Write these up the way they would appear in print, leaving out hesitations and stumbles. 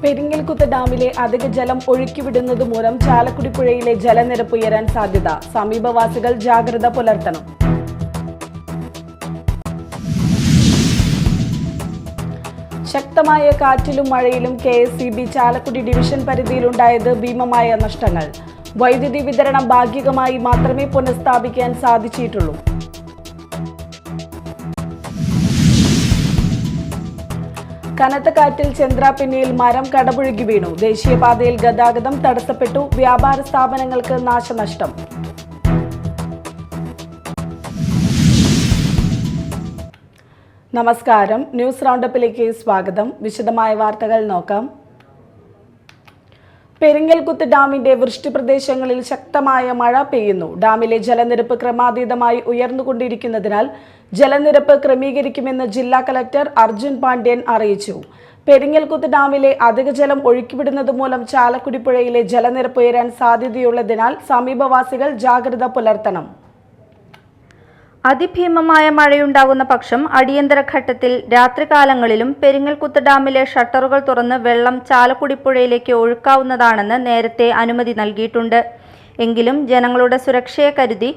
പെരിങ്ങൽകുത്ത് ഡാമിലെ അധിക ജലം ഒഴുക്കിവിടുന്നത് മൂലം ചാലക്കുടി പുഴയിലെ ജലനിരപ്പ് ഉയരാൻ സാധ്യത. സമീപവാസികൾ ജാഗ്രത പുലർത്തണം. ശക്തമായ കാറ്റിലും മഴയിലും KSEB ചാലക്കുടി ഡിവിഷൻ പരിധിയിലുണ്ടായത് ഭീമമായ നഷ്ടങ്ങൾ. വൈദ്യുതി വിതരണം ഭാഗികമായി മാത്രമേ പുനഃസ്ഥാപിക്കാൻ സാധിച്ചിട്ടുള്ളൂ. കനത്ത കാറ്റിൽ ചന്ദ്രാപിന്നിയിൽ മരം കടപുഴകി വീണു. ദേശീയപാതയിൽ ഗതാഗതം തടസ്സപ്പെട്ടു. വ്യാപാര സ്ഥാപനങ്ങൾക്ക് നാശനഷ്ടം. നമസ്കാരം, ന്യൂസ് റൗണ്ടപ്പിലേക്ക് സ്വാഗതം. വിശദമായ വാർത്തകൾ നോക്കാം. പെരിങ്ങൽകുത്ത് ഡാമിന്റെ വൃഷ്ടിപ്രദേശങ്ങളിൽ ശക്തമായ മഴ പെയ്യുന്നു. ഡാമിലെ ജലനിരപ്പ് ക്രമാതീതമായി ഉയർന്നുകൊണ്ടിരിക്കുന്നതിനാൽ ജലനിരപ്പ് ക്രമീകരിക്കുമെന്ന് ജില്ലാ കളക്ടർ അർജുൻ പാണ്ഡ്യൻ അറിയിച്ചു. പെരിങ്ങൽകുത്ത് ഡാമിലെ അധിക ജലം ഒഴുക്കിവിടുന്നത് മൂലം ചാലക്കുടി പുഴയിലെ ജലനിരപ്പ് ഉയരാൻ സാധ്യതയുള്ളതിനാൽ സമീപവാസികൾ ജാഗ്രത പുലർത്തണം. അതിഭീമമായ മഴയുണ്ടാകുന്ന പക്ഷം അടിയന്തര ഘട്ടത്തിൽ രാത്രികാലങ്ങളിലും പെരിങ്ങൽകുത്ത് ഡാമിലെ ഷട്ടറുകൾ തുറന്ന് വെള്ളം ചാലക്കുടി പുഴയിലേക്ക് ഒഴുക്കാവുന്നതാണെന്ന് നേരത്തെ അനുമതി നൽകിയിട്ടുണ്ട്. എങ്കിലും ജനങ്ങളുടെ സുരക്ഷയെ കരുതി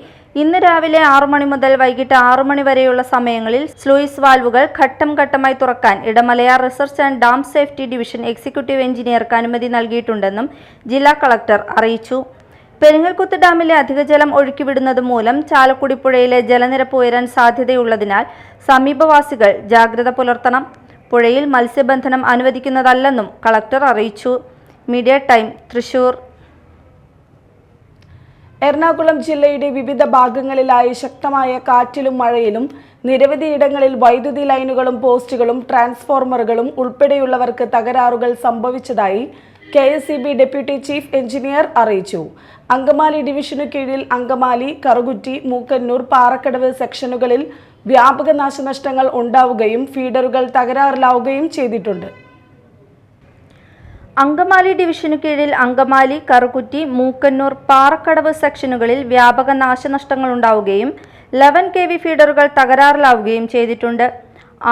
ഇന്ന് രാവിലെ 6 മണി മുതൽ വൈകിട്ട് 6 മണി വരെയുള്ള സമയങ്ങളിൽ സ്ലൂയിസ് വാൽവുകൾ ഘട്ടം ഘട്ടമായി തുറക്കാൻ Idamalayar research and dam safety division executive എഞ്ചിനീയർക്ക് അനുമതി നൽകിയിട്ടുണ്ടെന്നും ജില്ലാ കളക്ടർ അറിയിച്ചു. പെരിങ്ങൽകുത്ത് ഡാമിലെ അധിക ജലം ഒഴുക്കിവിടുന്നത് മൂലം ചാലക്കുടി പുഴയിലെ ജലനിരപ്പ് ഉയരാൻ സാധ്യതയുള്ളതിനാൽ സമീപവാസികൾ ജാഗ്രത പുലർത്തണം. പുഴയിൽ മത്സ്യബന്ധനം അനുവദിക്കുന്നതല്ലെന്നും കളക്ടർ അറിയിച്ചു. Media time, Thrissur. എറണാകുളം ജില്ലയുടെ വിവിധ ഭാഗങ്ങളിലായി ശക്തമായ കാറ്റിലും മഴയിലും നിരവധിയിടങ്ങളിൽ വൈദ്യുതി ലൈനുകളും പോസ്റ്റുകളും ട്രാൻസ്ഫോർമറുകളും ഉൾപ്പെടെയുള്ളവർക്ക് തകരാറുകൾ സംഭവിച്ചതായി KSEB ഡെപ്യൂട്ടി ചീഫ് എഞ്ചിനീയർ അറിയിച്ചു. അങ്കമാലി ഡിവിഷനു കീഴിൽ അങ്കമാലി, കറുകുറ്റി, മൂക്കന്നൂർ, പാറക്കടവ് സെക്ഷനുകളിൽ വ്യാപക നാശനഷ്ടങ്ങൾ ഉണ്ടാവുകയും ഫീഡറുകൾ തകരാറിലാവുകയും ചെയ്തിട്ടുണ്ട്. അങ്കമാലി ഡിവിഷനു കീഴിൽ അങ്കമാലി, കറുകുറ്റി, മൂക്കന്നൂർ, പാറക്കടവ് സെക്ഷനുകളിൽ വ്യാപക നാശനഷ്ടങ്ങൾ ഉണ്ടാവുകയും 11 kV ഫീഡറുകൾ തകരാറിലാവുകയും ചെയ്തിട്ടുണ്ട്.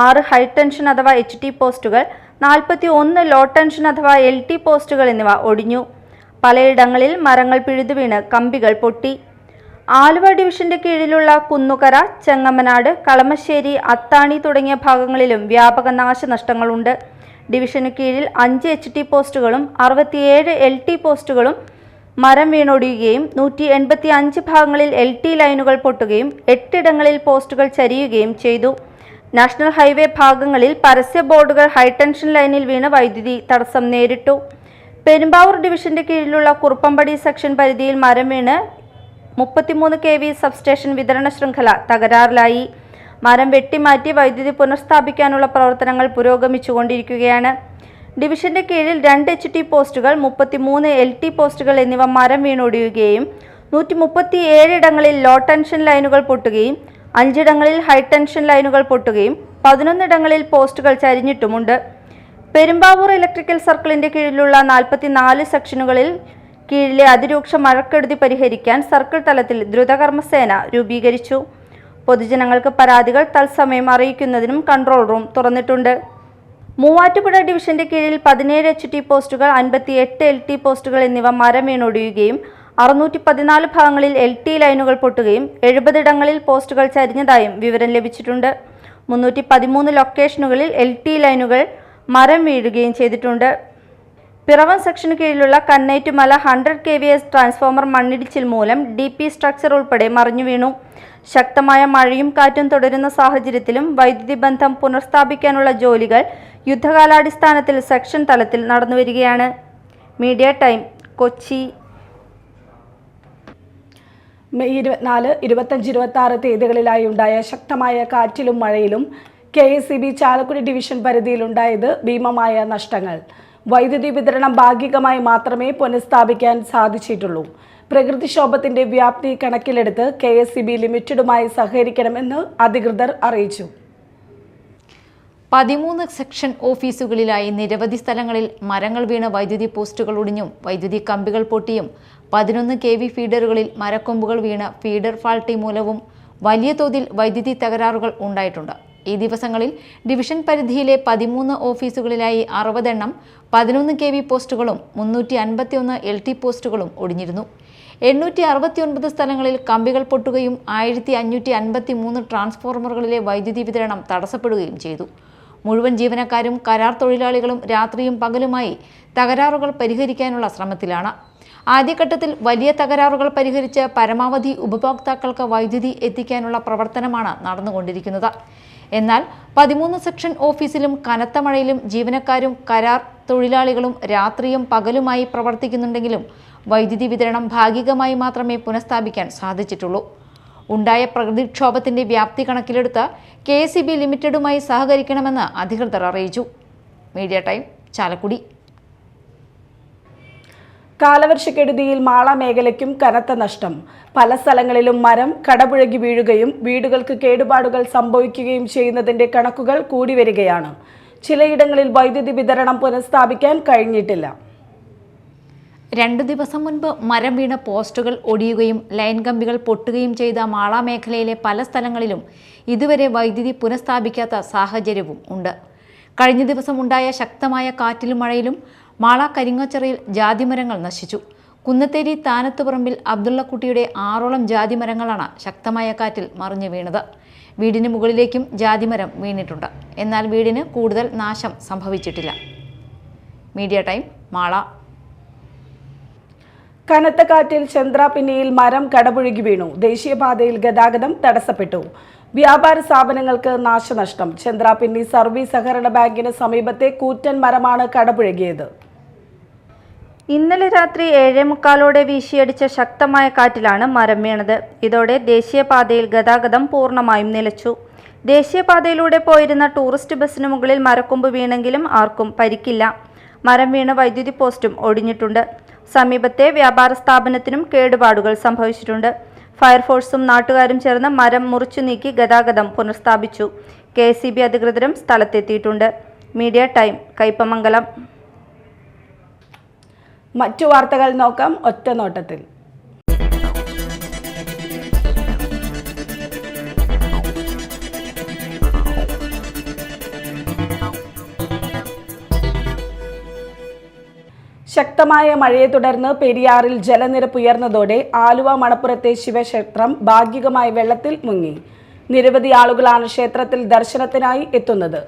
6 ഹൈടെൻഷൻ അഥവാ HT പോസ്റ്റുകൾ, 41 ലോ ടെൻഷൻ അഥവാ LT പോസ്റ്റുകൾ എന്നിവ ഒടിഞ്ഞു. പലയിടങ്ങളിൽ മരങ്ങൾ പിഴുതുവീണ് കമ്പികൾ പൊട്ടി. ആലുവ ഡിവിഷന്റെ കീഴിലുള്ള കുന്നുകര, ചെങ്ങമനാട്, കളമശ്ശേരി, അത്താണി തുടങ്ങിയ ഭാഗങ്ങളിലും വ്യാപക നാശനഷ്ടങ്ങളുണ്ട്. ഡിവിഷനു കീഴിൽ 5 HT പോസ്റ്റുകളും 67 LT പോസ്റ്റുകളും മരം വീണൊടിയുകയും 185 ഭാഗങ്ങളിൽ LT ലൈനുകൾ പൊട്ടുകയും 8 ഇടങ്ങളിൽ പോസ്റ്റുകൾ ചരിയുകയും ചെയ്തു. നാഷണൽ ഹൈവേ ഭാഗങ്ങളിൽ പരസ്യ ബോർഡുകൾ ഹൈടെൻഷൻ ലൈനിൽ വീണ് വൈദ്യുതി തടസ്സം നേരിട്ടു. പെരുമ്പാവൂർ ഡിവിഷന്റെ കീഴിലുള്ള കുറുപ്പമ്പടി സെക്ഷൻ പരിധിയിൽ മരം വീണ് 33 kV സബ്സ്റ്റേഷൻ വിതരണ ശൃംഖല തകരാറിലായി. മരം വെട്ടിമാറ്റി വൈദ്യുതി പുനഃസ്ഥാപിക്കാനുള്ള പ്രവർത്തനങ്ങൾ പുരോഗമിച്ചുകൊണ്ടിരിക്കുകയാണ്. ഡിവിഷന്റെ കീഴിൽ 2 HT പോസ്റ്റുകൾ, 33 LT പോസ്റ്റുകൾ എന്നിവ മരം വീണൊടിയുകയും 137 ഇടങ്ങളിൽ ലോ ടെൻഷൻ ലൈനുകൾ പൊട്ടുകയും 5 ഇടങ്ങളിൽ ഹൈടെൻഷൻ ലൈനുകൾ പൊട്ടുകയും 11 ഇടങ്ങളിൽ പോസ്റ്റുകൾ ചരിഞ്ഞിട്ടുമുണ്ട്. പെരുമ്പാവൂർ ഇലക്ട്രിക്കൽ സർക്കിളിന്റെ കീഴിലുള്ള 44 സെക്ഷനുകളിൽ കീഴിലെ അതിരൂക്ഷ മഴക്കെടുതി പരിഹരിക്കാൻ സർക്കിൾ തലത്തിൽ ദ്രുതകർമ്മസേന രൂപീകരിച്ചു. പൊതുജനങ്ങൾക്ക് പരാതികൾ തത്സമയം അറിയിക്കുന്നതിനും കൺട്രോൾ റൂം തുറന്നിട്ടുണ്ട്. മൂവാറ്റുപുഴ ഡിവിഷന്റെ കീഴിൽ 17 HT പോസ്റ്റുകൾ, 58 LT പോസ്റ്റുകൾ എന്നിവ മരം വീണൊടിയുകയും 614 ഭാഗങ്ങളിൽ LT ലൈനുകൾ പൊട്ടുകയും 70 ഇടങ്ങളിൽ പോസ്റ്റുകൾ ചരിഞ്ഞതായും വിവരം ലഭിച്ചിട്ടുണ്ട്. 313 ലൊക്കേഷനുകളിൽ LT ലൈനുകൾ മരം വീഴുകയും ചെയ്തിട്ടുണ്ട്. പിറവം സെക്ഷന് കീഴിലുള്ള കന്നേറ്റുമല 100 kVA ട്രാൻസ്ഫോമർ മണ്ണിടിച്ചിൽ മൂലം DP സ്ട്രക്ചർ ഉൾപ്പെടെ മറിഞ്ഞു വീണു. ശക്തമായ മഴയും കാറ്റും തുടരുന്ന സാഹചര്യത്തിലും വൈദ്യുതി ബന്ധം പുനഃസ്ഥാപിക്കാനുള്ള ജോലികൾ യുദ്ധകാലാടിസ്ഥാനത്തിൽ സെക്ഷൻ തലത്തിൽ നടന്നുവരികയാണ്. Media time, Kochi. മെയ് 24, 25, 26 തീയതികളിലായി ഉണ്ടായ ശക്തമായ കാറ്റിലും മഴയിലും KSEB ചാലക്കുടി ഡിവിഷൻ പരിധിയിലുണ്ടായത് ഭീമമായ നഷ്ടങ്ങൾ. വൈദ്യുതി വിതരണം ഭാഗികമായി മാത്രമേ പുനഃസ്ഥാപിക്കാൻ സാധിച്ചിട്ടുള്ളൂ. പ്രകൃതിക്ഷോഭത്തിന്റെ വ്യാപ്തി കണക്കിലെടുത്ത് KSEB ലിമിറ്റഡുമായി സഹകരിക്കണമെന്ന് അധികൃതർ അറിയിച്ചു. 13 സെക്ഷൻ ഓഫീസുകളിലായി നിരവധി സ്ഥലങ്ങളിൽ മരങ്ങൾ വീണ് വൈദ്യുതി പോസ്റ്റുകൾ ഒടിഞ്ഞും വൈദ്യുതി കമ്പികൾ പൊട്ടിയും 11 kV ഫീഡറുകളിൽ മരക്കൊമ്പുകൾ വീണ് ഫീഡർ ഫാൾട്ടി മൂലവും വലിയ തോതിൽ വൈദ്യുതി തകരാറുകൾ ഉണ്ടായിട്ടുണ്ട്. ഈ ദിവസങ്ങളിൽ ഡിവിഷൻ പരിധിയിലെ 13 ഓഫീസുകളിലായി 60 എണ്ണം 11 kV പോസ്റ്റുകളും 351 LT പോസ്റ്റുകളും ഒടിഞ്ഞിരുന്നു. 869 സ്ഥലങ്ങളിൽ കമ്പികൾ പൊട്ടുകയും 1553 ട്രാൻസ്ഫോർമറുകളിലെ വൈദ്യുതി വിതരണം തടസ്സപ്പെടുകയും ചെയ്തു. മുഴുവൻ ജീവനക്കാരും കരാർ തൊഴിലാളികളും രാത്രിയും പകലുമായി തകരാറുകൾ പരിഹരിക്കാനുള്ള ശ്രമത്തിലാണ്. ആദ്യഘട്ടത്തിൽ വലിയ തകരാറുകൾ പരിഹരിച്ച് പരമാവധി ഉപഭോക്താക്കൾക്ക് വൈദ്യുതി എത്തിക്കാനുള്ള പ്രവർത്തനമാണ് നടന്നുകൊണ്ടിരിക്കുന്നത്. എന്നാൽ 13 സെക്ഷൻ ഓഫീസിലും കനത്ത മഴയിലും ജീവനക്കാരും കരാർ തൊഴിലാളികളും രാത്രിയും പകലുമായി പ്രവർത്തിക്കുന്നുണ്ടെങ്കിലും വൈദ്യുതി വിതരണം ഭാഗികമായി മാത്രമേ പുനഃസ്ഥാപിക്കാൻ സാധിച്ചിട്ടുള്ളൂ. ഉണ്ടായ പ്രകൃതിക്ഷോഭത്തിന്റെ വ്യാപ്തി കണക്കിലെടുത്ത് KSEB ലിമിറ്റഡുമായി സഹകരിക്കണമെന്ന് അധികൃതർ അറിയിച്ചു. Media time, Chalakudy. കാലവർഷക്കെടുതിയിൽ മാള മേഖലയ്ക്കും കനത്ത നഷ്ടം. പല സ്ഥലങ്ങളിലും മരം കടപുഴകി വീഴുകയും വീടുകൾക്ക് കേടുപാടുകൾ സംഭവിക്കുകയും ചെയ്യുന്നതിന്റെ കണക്കുകൾ കൂടി വരികയാണ്. ചിലയിടങ്ങളിൽ വൈദ്യുതി വിതരണം പുനഃസ്ഥാപിക്കാൻ കഴിഞ്ഞിട്ടില്ല. 2 ദിവസം മുൻപ് മരം വീണ പോസ്റ്റുകൾ ഒടിയുകയും ലൈൻ കമ്പികൾ പൊട്ടുകയും ചെയ്ത മാള മേഖലയിലെ പല സ്ഥലങ്ങളിലും ഇതുവരെ വൈദ്യുതി പുനഃസ്ഥാപിക്കാത്ത സാഹചര്യവും ഉണ്ട്. കഴിഞ്ഞ ദിവസം ഉണ്ടായ ശക്തമായ കാറ്റിലും മഴയിലും മാള കരിങ്ങച്ചിറയിൽ ജാതിമരങ്ങൾ നശിച്ചു. കുന്നത്തേരി താനത്തുപറമ്പിൽ അബ്ദുള്ളക്കുട്ടിയുടെ 6ഓളം ജാതിമരങ്ങളാണ് ശക്തമായ കാറ്റിൽ മറിഞ്ഞു വീണത്. വീടിന് മുകളിലേക്കും ജാതിമരം വീണിട്ടുണ്ട്. എന്നാൽ വീടിന് കൂടുതൽ നാശം സംഭവിച്ചിട്ടില്ല. Media time, Mala. കനത്ത കാറ്റിൽ ചന്ദ്രാപിന്നിയിൽ മരം കടപുഴകി വീണു. ദേശീയപാതയിൽ ഗതാഗതം തടസ്സപ്പെട്ടു. വ്യാപാര സ്ഥാപനങ്ങൾക്ക് നാശനഷ്ടം. ചന്ദ്രാപിന്നി സർവീസ് സഹകരണ ബാങ്കിന് സമീപത്തെ കൂറ്റൻ മരമാണ് കടപുഴകിയത്. ഇന്നലെ രാത്രി 7:45 വീശിയടിച്ച ശക്തമായ കാറ്റിലാണ് മരം വീണത്. ഇതോടെ ദേശീയപാതയിൽ ഗതാഗതം പൂർണ്ണമായും നിലച്ചു. ദേശീയപാതയിലൂടെ പോയിരുന്ന ടൂറിസ്റ്റ് ബസ്സിന് മുകളിൽ മരക്കൊമ്പ് വീണെങ്കിലും ആർക്കും പരിക്കില്ല. മരം വീണ വൈദ്യുതി പോസ്റ്റും ഒടിഞ്ഞിട്ടുണ്ട്. സമീപത്തെ വ്യാപാര സ്ഥാപനത്തിനും കേടുപാടുകൾ സംഭവിച്ചിട്ടുണ്ട്. ഫയർഫോഴ്സും നാട്ടുകാരും ചേർന്ന് മരം മുറിച്ചു നീക്കി ഗതാഗതം പുനഃസ്ഥാപിച്ചു. KSEB അധികൃതരും സ്ഥലത്തെത്തിയിട്ടുണ്ട്. Media time, Kaipamangalam. മറ്റു വാർത്തകൾ നോക്കാം ഒറ്റനോട്ടത്തിൽ. ശക്തമായ മഴയെ തുടർന്ന് പെരിയാറിൽ ജലനിരപ്പ് ഉയർന്നതോടെ ആലുവ മണപ്പുറത്തെ ശിവക്ഷേത്രം ഭാഗികമായി വെള്ളത്തിൽ മുങ്ങി. നിരവധി ആളുകളാണ് ക്ഷേത്രത്തിൽ ദർശനത്തിനായി എത്തുന്നത്.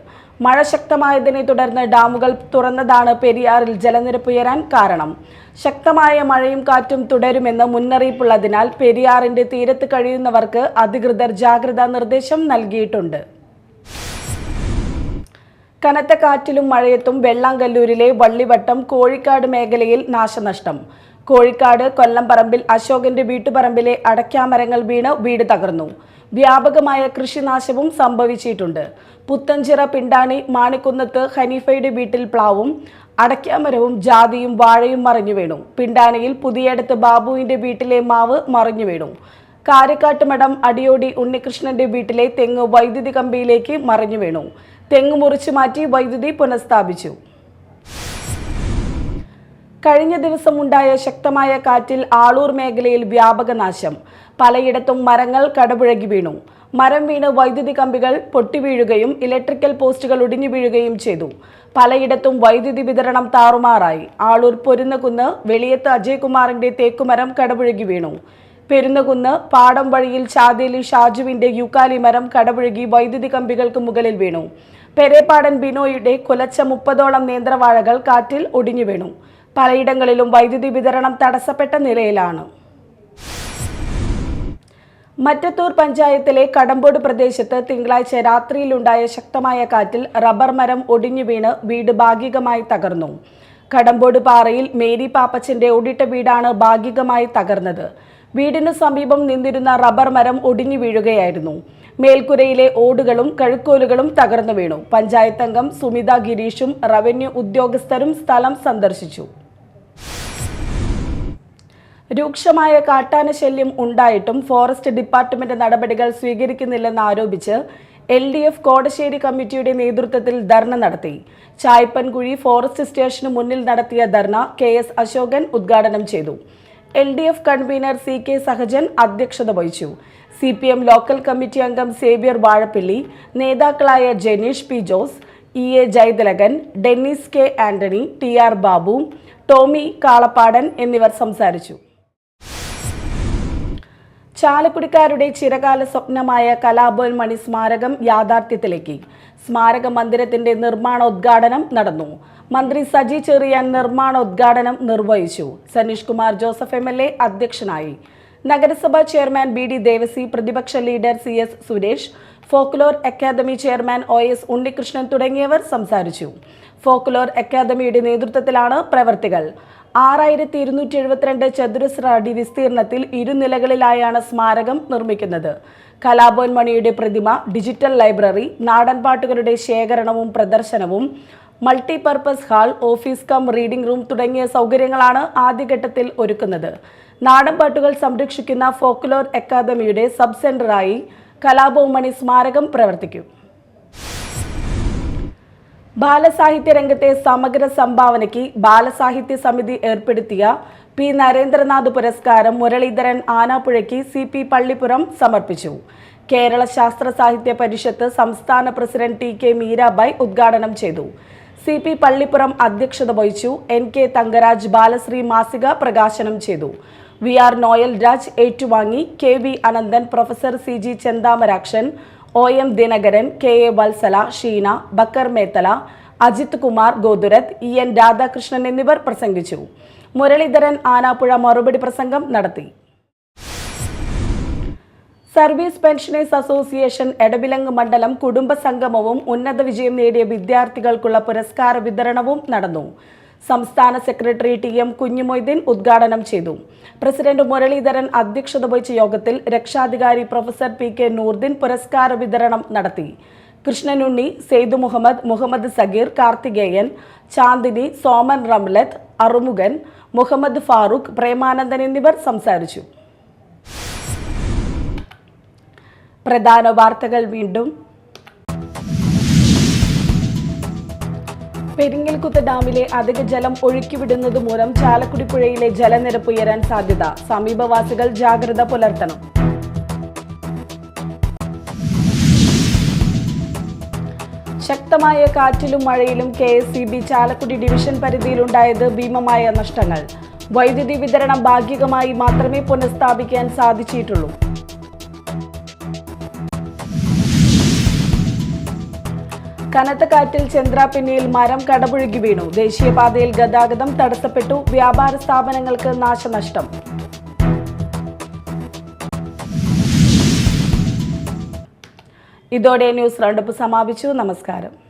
മഴ ശക്തമായതിനെ തുടർന്ന് ഡാമുകൾ തുറന്നതാണ് പെരിയാറിൽ ജലനിരപ്പ് ഉയരാൻ കാരണം. ശക്തമായ മഴയും കാറ്റും തുടരുമെന്ന് മുന്നറിയിപ്പുള്ളതിനാൽ പെരിയാറിന്റെ തീരത്ത് കഴിയുന്നവർക്ക് അധികൃതർ ജാഗ്രതാ നിർദ്ദേശം നൽകിയിട്ടുണ്ട്. കനത്ത കാറ്റിലും മഴയത്തും വെള്ളാങ്കല്ലൂരിലെ വള്ളിവട്ടം കോഴിക്കാട് മേഖലയിൽ നാശനഷ്ടം. കോഴിക്കാട് കൊല്ലംപറമ്പിൽ അശോകന്റെ വീട്ടുപറമ്പിലെ അടയ്ക്കാമരങ്ങൾ വീണ് വീട് തകർന്നു. വ്യാപകമായ കൃഷിനാശവും സംഭവിച്ചിട്ടുണ്ട്. പുത്തഞ്ചിറ പിണ്ടാണി മാണിക്കുന്നത്ത് ഹനീഫയുടെ വീട്ടിൽ പ്ലാവും അടയ്ക്കാമരവും ജാതിയും വാഴയും മറിഞ്ഞു വീണു. പിണ്ടാണിയിൽ പുതിയടത്ത് ബാബുവിന്റെ വീട്ടിലെ മാവ് മറിഞ്ഞു വീണു. കാരക്കാട്ടുമഠം അടിയോടി ഉണ്ണികൃഷ്ണന്റെ വീട്ടിലെ തെങ്ങ് വൈദ്യുതി കമ്പിയിലേക്ക് മറിഞ്ഞു വീണു. തെങ്ങ് മുറിച്ചു മാറ്റി വൈദ്യുതി പുനഃസ്ഥാപിച്ചു. കഴിഞ്ഞ ദിവസം ഉണ്ടായ ശക്തമായ കാറ്റിൽ ആളൂർ മേഖലയിൽ വ്യാപക നാശം. പലയിടത്തും മരങ്ങൾ കടപുഴകി വീണു. മരം വീണ് വൈദ്യുതി കമ്പികൾ പൊട്ടിവീഴുകയും ഇലക്ട്രിക്കൽ പോസ്റ്റുകൾ ഒടിഞ്ഞു വീഴുകയും ചെയ്തു. പലയിടത്തും വൈദ്യുതി വിതരണം താറുമാറായി. ആളൂർ പൊരുന്നകുന്ന് വെളിയത്ത് അജയ്കുമാറിന്റെ തേക്കുമരം കടപുഴകി വീണു. പെരുന്നകുന്ന് പാടം വഴിയിൽ ചാതേലി ഷാജുവിന്റെ യുക്കാലി മരം കടപുഴകി വൈദ്യുതി കമ്പികൾക്ക് മുകളിൽ വീണു. പെരേപ്പാടൻ ബിനോയുടെ കുലച്ച 30ഓളം നേന്ത്രവാഴകൾ കാറ്റിൽ ഒടിഞ്ഞു വീണു. പലയിടങ്ങളിലും വൈദ്യുതി വിതരണം തടസ്സപ്പെട്ട നിലയിലാണ്. മറ്റത്തൂർ പഞ്ചായത്തിലെ കടമ്പോട് പ്രദേശത്ത് തിങ്കളാഴ്ച രാത്രിയിലുണ്ടായ ശക്തമായ കാറ്റിൽ റബ്ബർ മരം ഒടിഞ്ഞു വീണ് വീട് ഭാഗികമായി തകർന്നു. കടമ്പോട് പാറയിൽ മേരി പാപ്പച്ചന്റെ ഓടിട്ട വീടാണ് ഭാഗികമായി തകർന്നത്. വീടിനു സമീപം നിന്നിരുന്ന റബ്ബർ മരം ഒടിഞ്ഞു വീഴുകയായിരുന്നു. മേൽക്കുരയിലെ ഓടുകളും കഴുക്കോലുകളും തകർന്നു വീണു. പഞ്ചായത്ത് അംഗം സുമിത ഗിരീഷും റവന്യൂ ഉദ്യോഗസ്ഥരും സ്ഥലം സന്ദർശിച്ചു. രൂക്ഷമായ കാട്ടാന ശല്യം ഉണ്ടായിട്ടും ഫോറസ്റ്റ് ഡിപ്പാർട്ട്മെന്റ് നടപടികൾ സ്വീകരിക്കുന്നില്ലെന്ന് ആരോപിച്ച് LDF കോടശ്ശേരി കമ്മിറ്റിയുടെ നേതൃത്വത്തിൽ ധർണ നടത്തി. ചായ്പൻകുഴി ഫോറസ്റ്റ് സ്റ്റേഷന് മുന്നിൽ നടത്തിയ ധർണ KS അശോകൻ ഉദ്ഘാടനം ചെയ്തു. LDF കൺവീനർ CK സഹജൻ അധ്യക്ഷത വഹിച്ചു. CPM ലോക്കൽ കമ്മിറ്റി അംഗം സേവ്യർ വാഴപ്പിള്ളി, നേതാക്കളായ Jeneesh P. Jose, EA Jayathilakan, Dennis K. Antony, TR Babu, Tomy Kalappadan എന്നിവർ സംസാരിച്ചു. ചാലക്കുടിക്കാരുടെ ചിരകാല സ്വപ്നമായ കലാഭവൻ മണി സ്മാരകം യാഥാർത്ഥ്യത്തിലേക്ക്. സ്മാരക മന്ദിരത്തിന്റെ നിർമ്മാണോദ്ഘാടനം നടന്നു. മന്ത്രി സജി ചെറിയാൻ നിർമ്മാണോദ്ഘാടനം നിർവഹിച്ചു. സനീഷ് കുമാർ ജോസഫ് MLA അധ്യക്ഷനായി. നഗരസഭാ ചെയർമാൻ BD ദേവസി, പ്രതിപക്ഷ leader CS Suresh, folklore academy chairman OS Unnikrishnan തുടങ്ങിയവർ സംസാരിച്ചു. ഫോക്ലോർ അക്കാദമിയുടെ നേതൃത്വത്തിലാണ് പ്രവർത്തികൾ. 6272 ചതുരശ്ര അടി വിസ്തീർണത്തിൽ ഇരുനിലകളിലായാണ് സ്മാരകം നിർമ്മിക്കുന്നത്. കലാഭവൻ മണിയുടെ പ്രതിമ, ഡിജിറ്റൽ ലൈബ്രറി, നാടൻ പാട്ടുകളുടെ ശേഖരണവും പ്രദർശനവും, multipurpose hall, office come reading room തുടങ്ങിയ സൗകര്യങ്ങളാണ് ആദ്യഘട്ടത്തിൽ ഒരുക്കുന്നത്. നാടൻ പാട്ടുകൾ സംരക്ഷിക്കുന്ന ഫോക്ലോർ അക്കാദമിയുടെ സബ് സെന്ററായി കലാഭവൻ മണി സ്മാരകം പ്രവർത്തിക്കും. ബാലസാഹിത്യ രംഗത്തെ സമഗ്ര സംഭാവനയ്ക്ക് ബാലസാഹിത്യ സമിതി ഏർപ്പെടുത്തിയ P. നരേന്ദ്രനാഥ് പുരസ്കാരം മുരളീധരൻ ആനാപ്പുഴയ്ക്ക് CP പള്ളിപ്പുറം സമർപ്പിച്ചു. കേരള ശാസ്ത്ര സാഹിത്യ പരിഷത്ത് സംസ്ഥാന പ്രസിഡന്റ് TK മീരാബായ് ഉദ്ഘാടനം ചെയ്തു. CP പള്ളിപ്പുറം അധ്യക്ഷത വഹിച്ചു. NK തങ്കരാജ് ബാലശ്രീ മാസിക പ്രകാശനം ചെയ്തു. VR നോയൽ രാജ് ഏറ്റുവാങ്ങി. KV Ananthan, professor CG Chenthamarakshan, OM Dinakaran, KA Vatsala, Sheena, Bakkar Methala, Ajith Kumar Gothuruth, EN Radhakrishnan എന്നിവർ പ്രസംഗിച്ചു. മുരളീധരൻ ആനാപ്പുഴ മറുപടി പ്രസംഗം നടത്തി. സർവീസ് പെൻഷനേഴ്സ് അസോസിയേഷൻ എടവിലങ്ങ് മണ്ഡലം കുടുംബ സംഗമവും ഉന്നത വിജയം നേടിയ വിദ്യാർത്ഥികൾക്കുള്ള പുരസ്കാര വിതരണവും നടന്നു. സംസ്ഥാന സെക്രട്ടറി TM കുഞ്ഞുമൊയ്തീൻ ഉദ്ഘാടനം ചെയ്തു. പ്രസിഡന്റ് മുരളീധരൻ അധ്യക്ഷത വഹിച്ച യോഗത്തിൽ രക്ഷാധികാരി പ്രൊഫസർ PK നൂർദ്ദീൻ പുരസ്കാര വിതരണം നടത്തി. കൃഷ്ണനുണ്ണി, സെയ്ദു മുഹമ്മദ്, മുഹമ്മദ് സഗീർ, കാർത്തികേയൻ, ചാന്ദിനി, സോമൻ റംലത്ത്, അറുമുഖൻ, മുഹമ്മദ് ഫാറൂഖ്, പ്രേമാനന്ദൻ എന്നിവർ സംസാരിച്ചു. പ്രധാന വാർത്തകൾ വീണ്ടും. പെരിങ്ങൽകുത്ത് ഡാമിലെ അധിക ജലം ഒഴുക്കിവിടുന്നത് മൂലം ചാലക്കുടി പുഴയിലെ ജലനിരപ്പ് ഉയരാൻ സാധ്യത. സമീപവാസികൾ ജാഗ്രത പുലർത്തണം. ശക്തമായ കാറ്റിലും മഴയിലും KSEB ചാലക്കുടി ഡിവിഷൻ പരിധിയിലുണ്ടായത് ഭീമമായ നഷ്ടങ്ങൾ. വൈദ്യുതി വിതരണം ഭാഗികമായി മാത്രമേ പുനഃസ്ഥാപിക്കാൻ സാധിച്ചിട്ടുള്ളൂ. കനത്ത കാറ്റിൽ ചന്ദ്രാപിന്നിയിൽ മരം കടപുഴകി വീണു. ദേശീയപാതയിൽ ഗതാഗതം തടസ്സപ്പെട്ടു. വ്യാപാര സ്ഥാപനങ്ങൾക്ക് നാശനഷ്ടം. ഇതോടെ ന്യൂസ് റൗണ്ടപ്പ് സമാപിച്ചു. നമസ്കാരം.